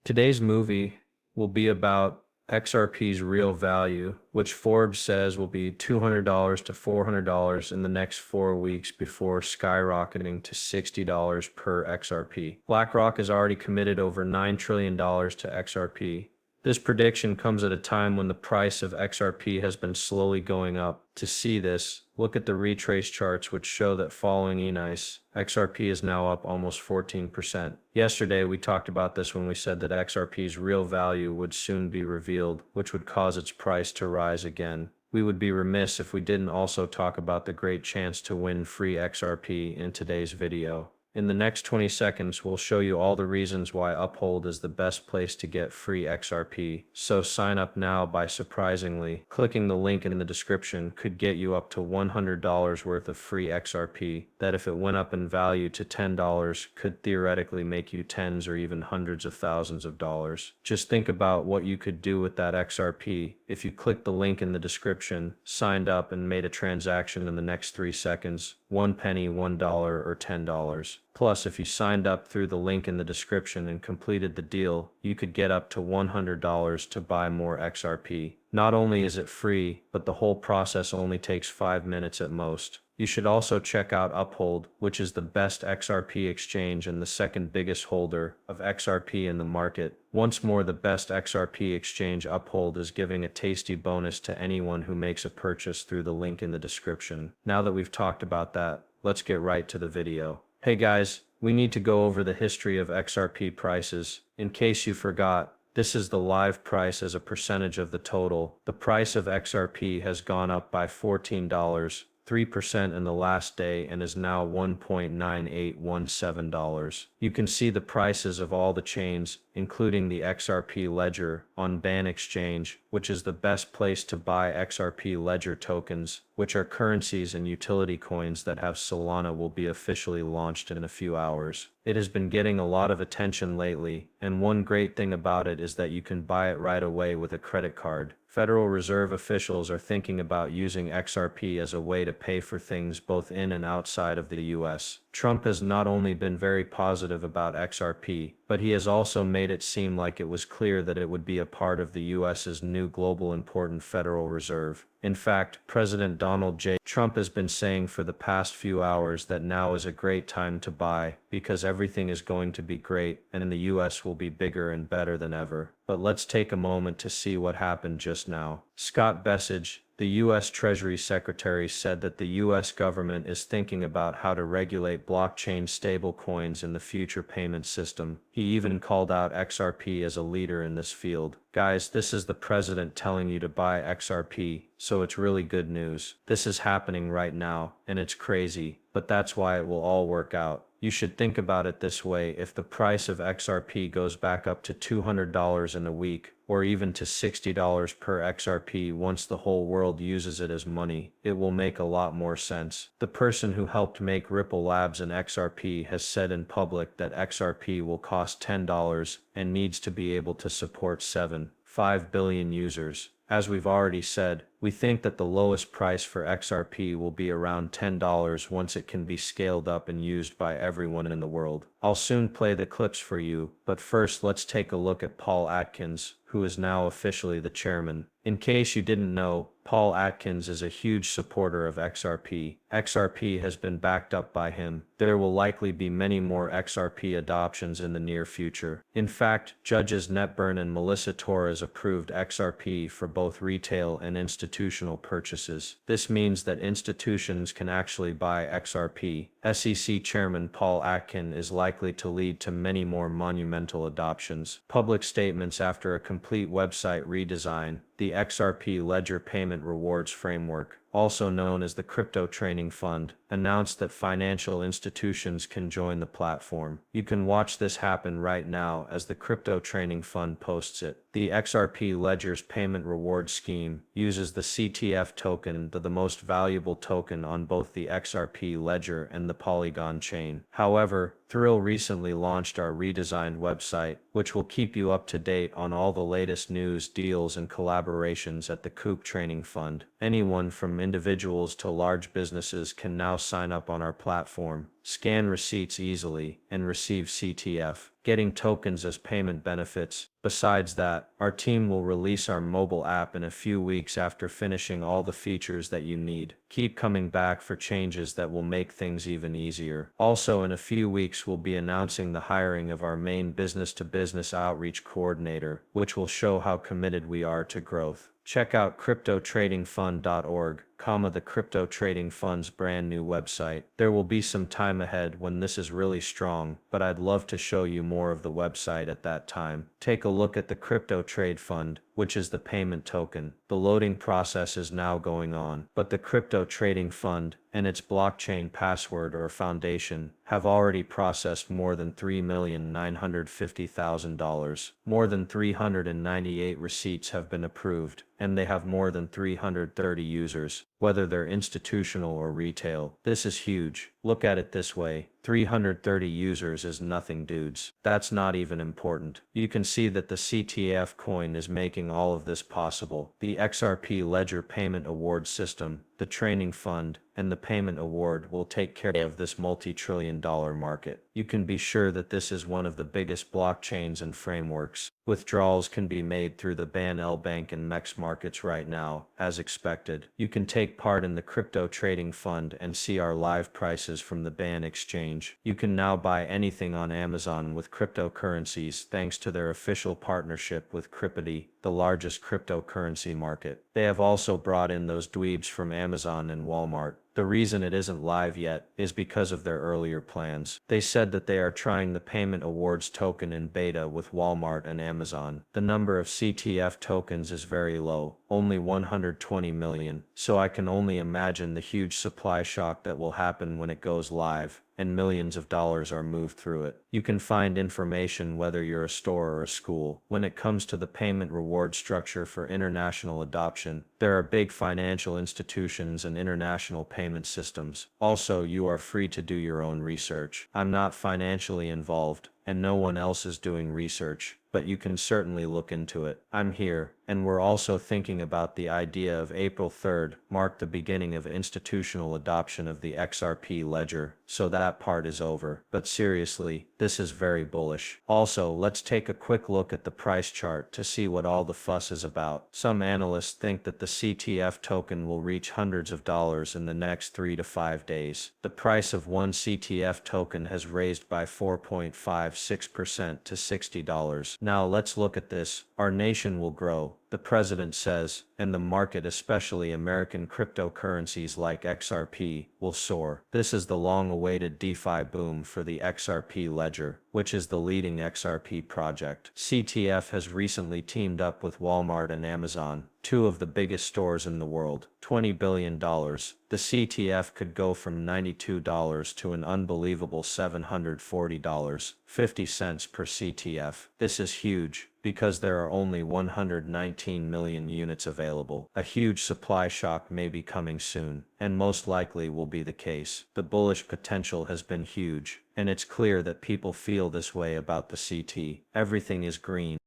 Today's movie will be about XRP's real value, which Forbes says will be $200 to $400 in the next 4 weeks before skyrocketing to $60 per XRP. BlackRock has already committed over $9 trillion to XRP. This prediction comes at a time when the price of XRP has been slowly going up. To see this, look at the retrace charts, which show that following ENICE, XRP is now up almost 14%. Yesterday, we talked about this when we said that XRP's real value would soon be revealed, which would cause its price to rise again. We would be remiss if we didn't also talk about the great chance to win free XRP in today's video. In the next 20 seconds, we'll show you all the reasons why Uphold is the best place to get free XRP. So sign up now by surprisingly clicking the link in the description could get you up to $100 worth of free XRP. That if it went up in value to $10 could theoretically make you tens or even hundreds of thousands of dollars. Just think about what you could do with that XRP if you clicked the link in the description, signed up and made a transaction in the next 3 seconds. 1 penny, $1 or $10. Plus, if you signed up through the link in the description and completed the deal, you could get up to $100 to buy more XRP. Not only is it free, but the whole process only takes 5 minutes at most. You should also check out Uphold, which is the best XRP exchange and the second biggest holder of XRP in the market. Once more, the best XRP exchange, Uphold, is giving a tasty bonus to anyone who makes a purchase through the link in the description. Now that we've talked about that, let's get right to the video. Hey guys, we need to go over the history of XRP prices. In case you forgot, this is the live price as a percentage of the total. The price of XRP has gone up by $14. 3% in the last day and is now $1.9817. You can see the prices of all the chains, including the XRP ledger, on Ban Exchange, which is the best place to buy XRP ledger tokens, which are currencies and utility coins that have Solana will be officially launched in a few hours. It has been getting a lot of attention lately, and one great thing about it is that you can buy it right away with a credit card. Federal Reserve officials are thinking about using XRP as a way to pay for things both in and outside of the US. Trump has not only been very positive about XRP, but he has also made it seem like it was clear that it would be a part of the US's new global important Federal Reserve. In fact, President Donald J. Trump has been saying for the past few hours that now is a great time to buy because everything is going to be great and the US will be bigger and better than ever. But let's take a moment to see what happened just now. Scott Bessige, the U.S. Treasury Secretary, said that the U.S. government is thinking about how to regulate blockchain stablecoins in the future payment system. He even called out XRP as a leader in this field. Guys, this is the president telling you to buy XRP, so it's really good news. This is happening right now, and it's crazy, but that's why it will all work out. You should think about it this way: if the price of XRP goes back up to $200 in a week, or even to $60 per XRP once the whole world uses it as money, it will make a lot more sense. The person who helped make Ripple Labs and XRP has said in public that XRP will cost $10 and needs to be able to support 7.5 billion users. As we've already said, we think that the lowest price for XRP will be around $10 once it can be scaled up and used by everyone in the world. I'll soon play the clips for you, but first let's take a look at Paul Atkins, who is now officially the chairman. In case you didn't know, Paul Atkins is a huge supporter of XRP. XRP has been backed up by him. There will likely be many more XRP adoptions in the near future. In fact, Judges Netburn and Melissa Torres approved XRP for both retail and institutional purchases. This means that institutions can actually buy XRP. SEC Chairman Paul Atkins is likely to lead to many more monumental adoptions. Public statements after a complete website redesign. The XRP Ledger Payment Rewards Framework, also known as the Crypto Training Fund, announced that financial institutions can join the platform. You can watch this happen right now as the Crypto Training Fund posts it. The XRP Ledger's payment reward scheme uses the CTF token, the most valuable token on both the XRP Ledger and the Polygon chain. However, Thrill recently launched our redesigned website, which will keep you up to date on all the latest news, deals, and collaborations at the Kook Training Fund. Anyone from individuals to large businesses can now sign up on our platform. scan receipts easily, and receive CTF, getting tokens as payment benefits. Besides that, our team will release our mobile app in a few weeks after finishing all the features that you need. Keep coming back for changes that will make things even easier. Also, in a few weeks, we'll be announcing the hiring of our main business-to-business outreach coordinator, which will show how committed we are to growth. Check out cryptotradingfund.org, the Crypto Trading Fund's brand new website. There will be some time ahead when this is really strong, but I'd love to show you more of the website at that time. Take a look at the Crypto Trade Fund, which is the payment token. The loading process is now going on, but the Crypto Trading Fund and its blockchain password or foundation have already processed more than $3,950,000. More than 398 receipts have been approved, and they have more than 330 users, whether they're institutional or retail. This is huge. Look at it this way, 330 users is nothing, dudes. That's not even important. You can see that the CTF coin is making all of this possible. The XRP Ledger Payment Award System, the training fund, and the payment award will take care of this multi-trillion-dollar market. You can be sure that this is one of the biggest blockchains and frameworks. Withdrawals can be made through the BAN-L Bank and MEX markets right now, as expected. You can take part in the crypto trading fund and see our live prices from the BAN exchange. You can now buy anything on Amazon with cryptocurrencies thanks to their official partnership with Cryptity, the largest cryptocurrency market. They have also brought in those dweebs from Amazon and Walmart. The reason it isn't live yet is because of their earlier plans. They said that they are trying the Payment Awards token in beta with Walmart and Amazon. The number of CTF tokens is very low, only 120 million, so I can only imagine the huge supply shock that will happen when it goes live, and millions of dollars are moved through it. You can find information whether you're a store or a school. When it comes to the payment reward structure for international adoption, there are big financial institutions and international payment systems. Also, you are free to do your own research. I'm not financially involved, and no one else is doing research, but you can certainly look into it. I'm here, and we're also thinking about the idea of April 3rd mark the beginning of institutional adoption of the XRP ledger, so that part is over. But seriously, this is very bullish. Also, let's take a quick look at the price chart to see what all the fuss is about. Some analysts think that the CTF token will reach hundreds of dollars in the next 3 to 5 days. The price of one CTF token has raised by 4.56% to $60. Now let's look at this. Our nation will grow, the president says, and the market, especially American cryptocurrencies like XRP, will soar. This is the long-awaited DeFi boom for the XRP ledger, which is the leading XRP project. CTF has recently teamed up with Walmart and Amazon, two of the biggest stores in the world. $20 billion. The CTF could go from $92 to an unbelievable $740, 50 cents per CTF. This is huge, because there are only 119 million units available. A huge supply shock may be coming soon, and most likely will be the case. The bullish potential has been huge, and it's clear that people feel this way about the CT. Everything is green.